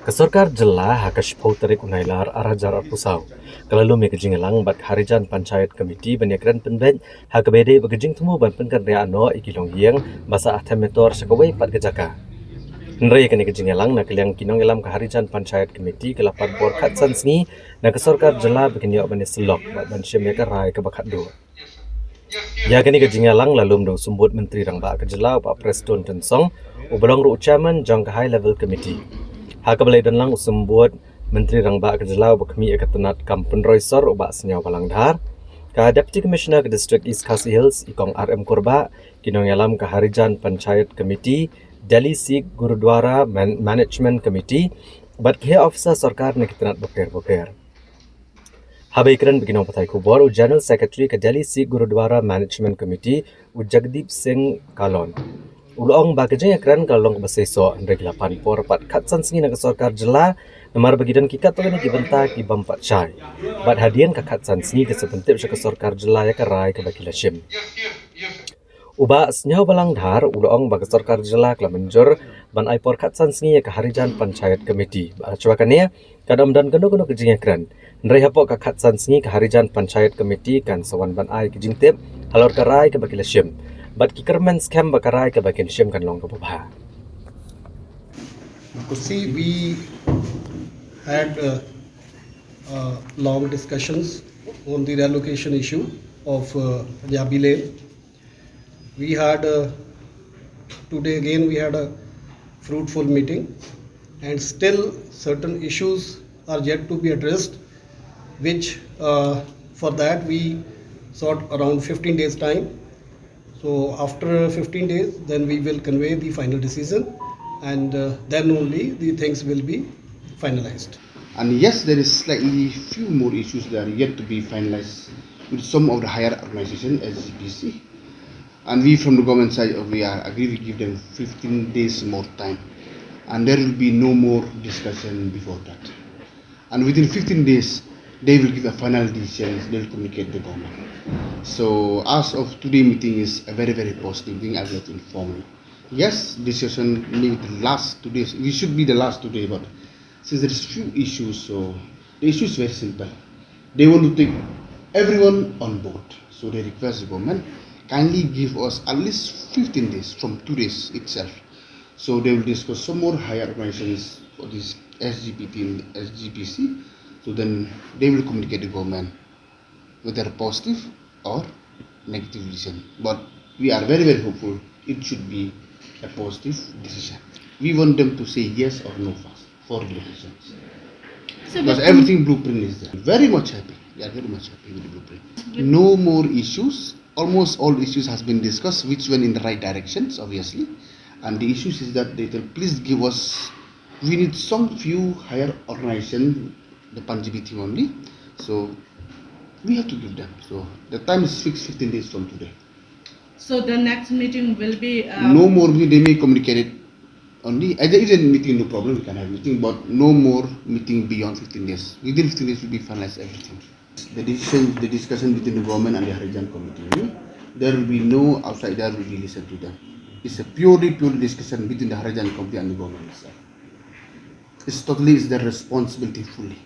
Sorkar Jylla hakash tarik unailar arajar pusau. Kalalu me kejingelang bat Harijan Panchayat Committee banyakran penben hakabede bagajing temu ban Pynkynriah no ikilong hiang basa Them Metor sakawai pat gejaka. Nrai kani kejingelang na kaliang kinong elam ka Harijan Panchayat Committee kelapan por khat Sngi na Sorkar Jylla bekenyo bani selok bat ban syemeka rai ke bakat do. Ya kani kejingelang lalum do sumbut menteri rang ba Jylla ba Preston Tensong ubalong ru chairman jong ka high level committee. Hakabalai dan lang usembut Menteri Rangba Jylla bakmi ekatanat Kampun Roysor ubak senyaw Balangdhar ka Deputy Commissioner ke District East Khasi Hills ikong RM Korba kinong yalam ke Harijan Panchayat Committee Delhi Sikh Gurudwara Management Committee bat ke officer Sorkar ne kitanat boker Habai keren beginong patai kubor General Secretary ke Delhi Sikh Gurudwara Management Committee Jagdeep Singh Kalon Ulong bagajnya keren kalau beseso reglapan por pat katsan Sngi naga Sorkar Jylla namar bagidan kikat to ni kibenta ki bampat chai bat hadian ka katsan Sngi ke sepentip ke Sorkar Jylla ya karai ke bakilashim uba senyaw Balangdhar ulong baga Sorkar Jylla kala menjur ban ai por katsan Sngi ya ke Harijan Panchayat Committee cuakannya kadam dan geno kejingnya keren nrai hapok ka katsan Sngi ke Harijan Panchayat Committee kan sawan ban ai kejingtip halor karai ke bakilashim but kikerman scam bakarai ke bagian syam kan long ke babha. See, we had long discussions on the relocation issue of Yabi Lane. We had today again we had a fruitful meeting, and still certain issues are yet to be addressed, which for that we sought around 15 days time. So after 15 days, then we will convey the final decision, and then only the things will be finalized. And yes, there is slightly few more issues that are yet to be finalized with some of the higher organization as HPC. And we from the government side, we are agree to give them 15 days more time, and there will be no more discussion before that. And within 15 days, they will give a final decision. They will communicate the government. So as of today meeting is a very positive thing. I will inform you. Yes, discussion may last 2 days. We should be the last 2 days, but since there is few issues, so the issue is very simple. They want to take everyone on board. So they request the government kindly give us at least 15 days from 2 days itself. So they will discuss some more higher organizations for this SGPT and SGPC. So then they will communicate the government whether positive or negative decision. But we are very hopeful it should be a positive decision. We want them to say yes or no first for relocation. So because everything blueprint is there. Very much happy. We are very much happy with the blueprint. No more issues. Almost all issues has been discussed, which went in the right directions, obviously. And the issues is that they tell, please give us, we need some few higher organization, the Punjabi team only. So we have to give them. So the time is fixed 15 days from today. So the next meeting will be... no more, they may communicate it only. Either is a meeting, no problem, we can have meeting, but no more meeting beyond 15 days. Within 15 days, will be finalized everything. The decision, the discussion between the government and the Harijan committee, there will be no outside there will be listened to them. It's a purely discussion between the Harijan committee and the government itself. It's totally is their responsibility fully.